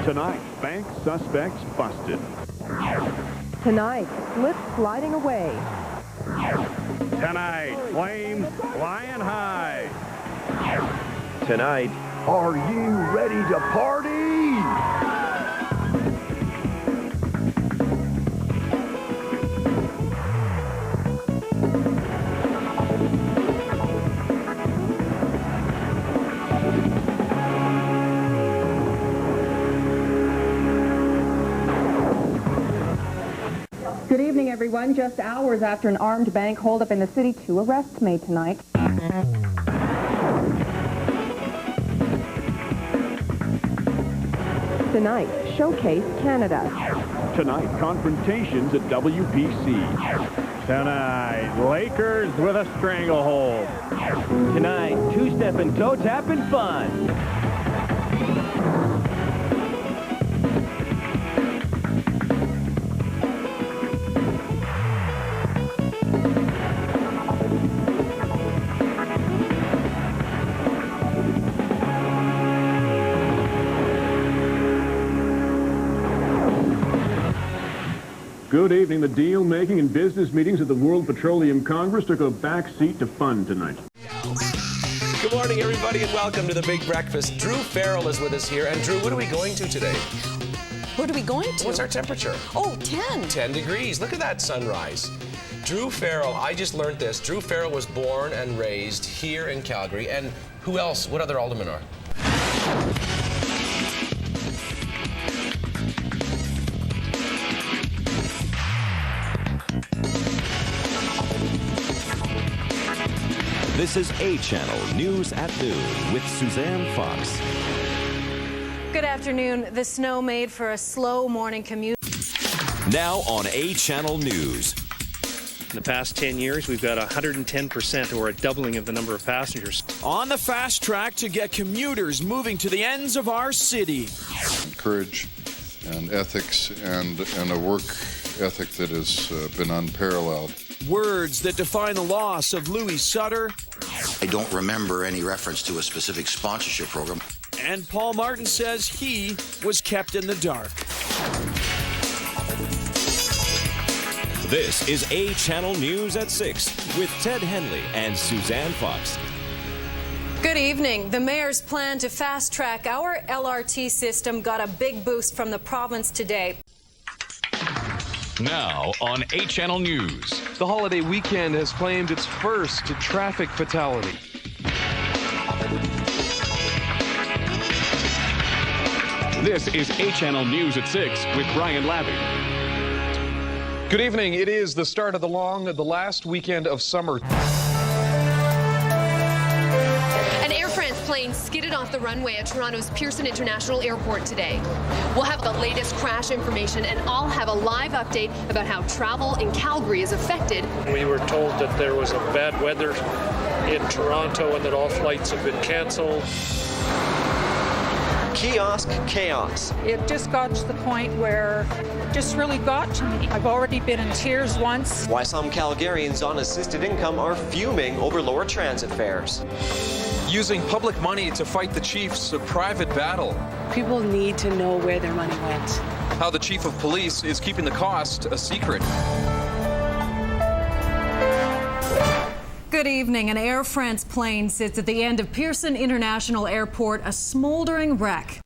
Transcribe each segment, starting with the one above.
Tonight, bank suspects busted. Tonight, slip sliding away. Tonight, flames flying high. Tonight, are you ready to party? Good evening, everyone. Just hours after an armed bank holdup in the city, 2 arrests made tonight. Tonight, Showcase Canada. Tonight, confrontations at WPC. Tonight, Lakers with a stranglehold. Tonight, two-step and toe-tapping fun. Good evening. The deal-making and business meetings at the World Petroleum Congress took a back seat to fun tonight. Good morning, everybody, and welcome to the Big Breakfast. Drew Farrell is with us here. And Drew, what are we going to today? What are we going to? What's our temperature? Oh, 10. 10 degrees. Look at that sunrise. Drew Farrell, I just learned this. Drew Farrell was born and raised here in Calgary. And who else? What other aldermen are? This is A Channel News at Noon with Suzanne Fox. Good afternoon. The snow made for a slow morning commute. Now on A Channel News. In the past 10 years, we've got 110% or a doubling of the number of passengers. On the fast track to get commuters moving to the ends of our city. Courage and ethics and a work ethic that has been unparalleled. Words that define the loss of Louis Sutter. I don't remember any reference to a specific sponsorship program. And Paul Martin says he was kept in the dark. This is A Channel News at 6 with Ted Henley and Suzanne Fox. Good evening. The mayor's plan to fast-track our LRT system got a big boost from the province today. Now on A Channel News. The holiday weekend has claimed its first traffic fatality. This is A Channel News at 6 with Brian Labby. Good evening. It is the start of the last weekend of summer. An Air France plane skidded off the runway at Toronto's Pearson International Airport today. We'll have the latest crash information, and I'll have a live update about how travel in Calgary is affected. We were told that there was a bad weather in Toronto and that all flights have been canceled. Kiosk chaos. It just got to the point where it just really got to me. I've already been in tears once. Why some Calgarians on assisted income are fuming over lower transit fares. Using public money to fight the Chiefs' private battle. People need to know where their money went. How the chief of police is keeping the cost a secret. Good evening. An Air France plane sits at the end of Pearson International Airport, a smoldering wreck.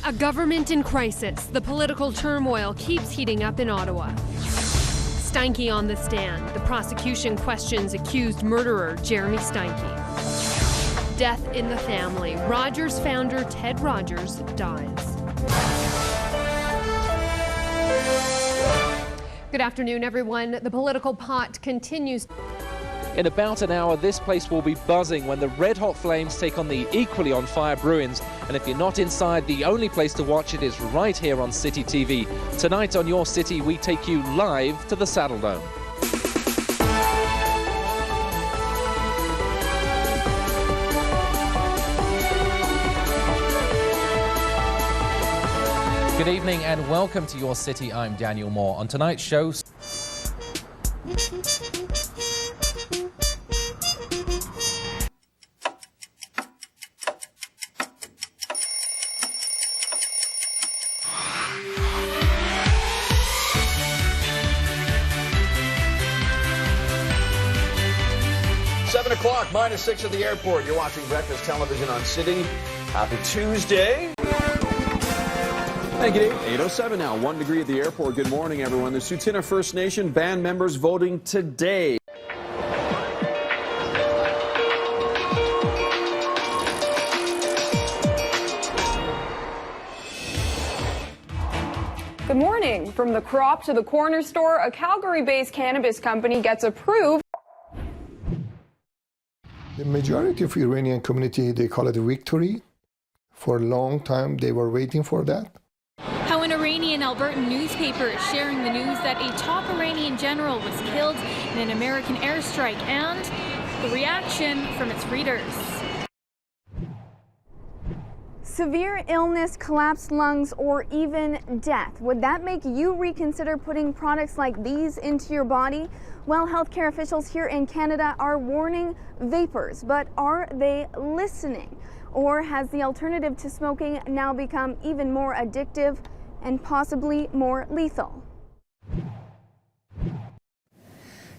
A government in crisis. The political turmoil keeps heating up in Ottawa. Steinke on the stand. The prosecution questions accused murderer Jeremy Steinke. Death in the family. Rogers founder Ted Rogers dies. Good afternoon, everyone. The political pot continues. In about an hour, this place will be buzzing when the red-hot flames take on the equally on-fire Bruins. And if you're not inside, the only place to watch it is right here on City TV. Tonight on Your City, we take you live to the Saddledome. Good evening and welcome to Your City. I'm Daniel Moore. On tonight's show... -6 at the airport. You're watching Breakfast Television on City. Happy Tuesday. Thank you, 8:07 now. 1 degree at the airport. Good morning, everyone. The Tsuut'ina First Nation band members voting today. Good morning. From the crop to the corner store, a Calgary-based cannabis company gets approved. The majority of Iranian community, they call it a victory. For a long time, they were waiting for that. How an Iranian Albertan newspaper is sharing the news that a top Iranian general was killed in an American airstrike, and the reaction from its readers. Severe illness, collapsed lungs, or even death. Would that make you reconsider putting products like these into your body? Well, healthcare officials here in Canada are warning vapors, but are they listening? Or has the alternative to smoking now become even more addictive and possibly more lethal?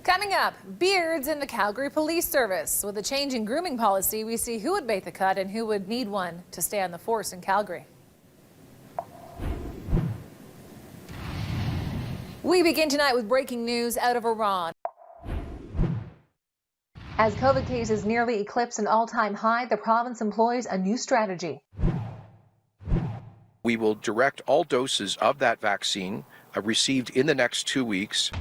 Coming up, beards in the Calgary Police Service. With a change in grooming policy, we see who would make the cut and who would need one to stay on the force in Calgary. We begin tonight with breaking news out of Iran. As COVID cases nearly eclipse an all-time high, the province employs a new strategy. We will direct all doses of that vaccine received in the next 2 weeks.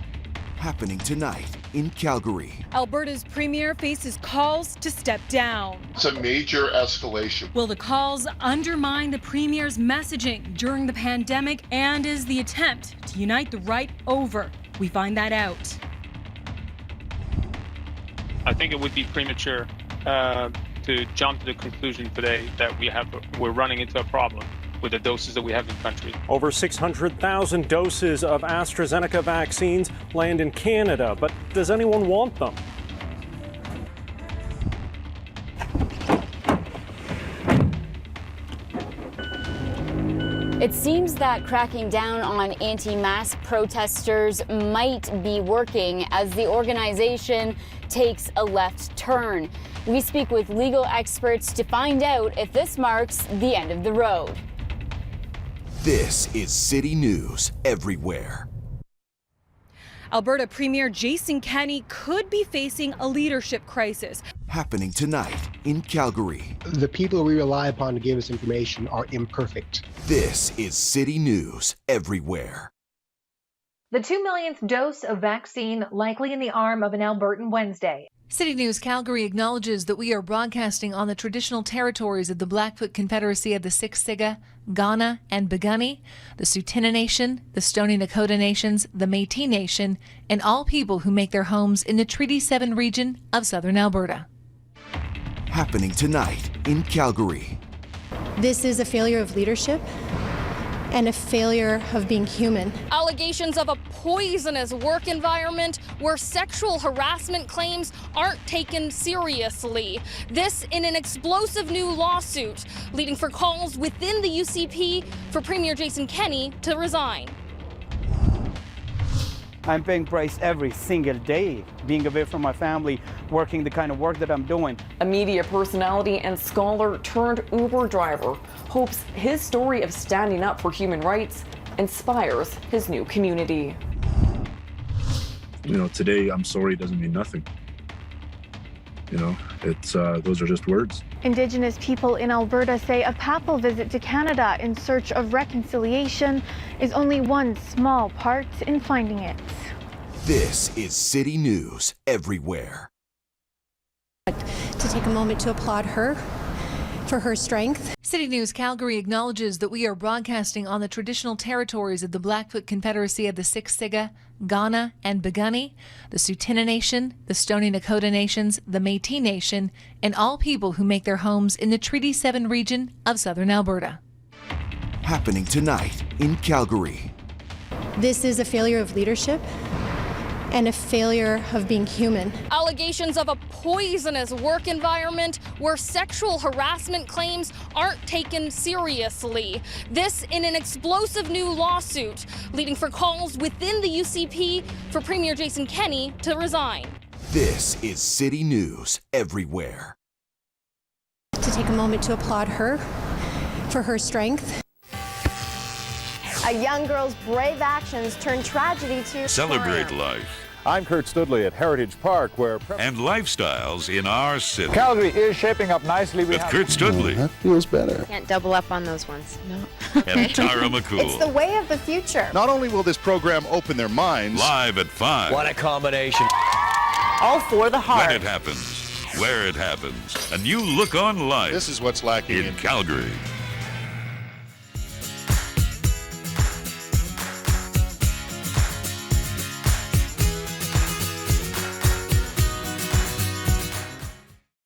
Happening tonight in Calgary. Alberta's premier faces calls to step down. It's a major escalation. Will the calls undermine the premier's messaging during the pandemic, and is the attempt to unite the right over? We find that out. I think it would be premature to jump to the conclusion today that we're running into a problem with the doses that we have in the country. Over 600,000 doses of AstraZeneca vaccines land in Canada, but does anyone want them? It seems that cracking down on anti-mask protesters might be working as the organization takes a left turn. We speak with legal experts to find out if this marks the end of the road. This is City News Everywhere. Alberta Premier Jason Kenney could be facing a leadership crisis. Happening tonight in Calgary. The people we rely upon to give us information are imperfect. This is City News Everywhere. The 2 millionth dose of vaccine likely in the arm of an Albertan Wednesday. City News Calgary acknowledges that we are broadcasting on the traditional territories of the Blackfoot Confederacy of the Siksika, Kainai, and Piikani, the Tsuut'ina Nation, the Stoney Nakoda Nations, the Métis Nation, and all people who make their homes in the Treaty 7 region of southern Alberta. Happening tonight in Calgary. This is a failure of leadership and a failure of being human. Allegations of a poisonous work environment where sexual harassment claims aren't taken seriously. This in an explosive new lawsuit, leading for calls within the UCP for Premier Jason Kenney to resign. I'm paying price every single day, being away from my family, working the kind of work that I'm doing. A media personality and scholar turned Uber driver hopes his story of standing up for human rights inspires his new community. You know, today I'm sorry doesn't mean nothing. You know, it's those are just words. Indigenous people in Alberta say a papal visit to Canada in search of reconciliation is only one small part in finding it. This is City News Everywhere. To take a moment to applaud her for her strength. City News Calgary acknowledges that we are broadcasting on the traditional territories of the Blackfoot Confederacy of the Siksika, Kainai, and Piikani, the Tsuut'ina Nation, the Stoney Nakoda Nations, the Métis Nation, and all people who make their homes in the Treaty 7 region of southern Alberta. happening tonight in Calgary. This is a failure of leadership and a failure of being human. Allegations of a poisonous work environment where sexual harassment claims aren't taken seriously. This in an explosive new lawsuit, leading for calls within the UCP for Premier Jason Kenney to resign. This is City News Everywhere. To take a moment to applaud her for her strength. A young girl's brave actions turn tragedy to Celebrate triumph. life. I'm Kurt Studley at Heritage Park, where and lifestyles in our city. Calgary is shaping up nicely. With Kurt Studley. That feels better. Can't double up on those ones. No. And Tara McCool. It's the way of the future. Not only will this program open their minds, Live at 5. What a combination. All for the heart. When it happens, where it happens. A new look on life. this is what's lacking in Calgary.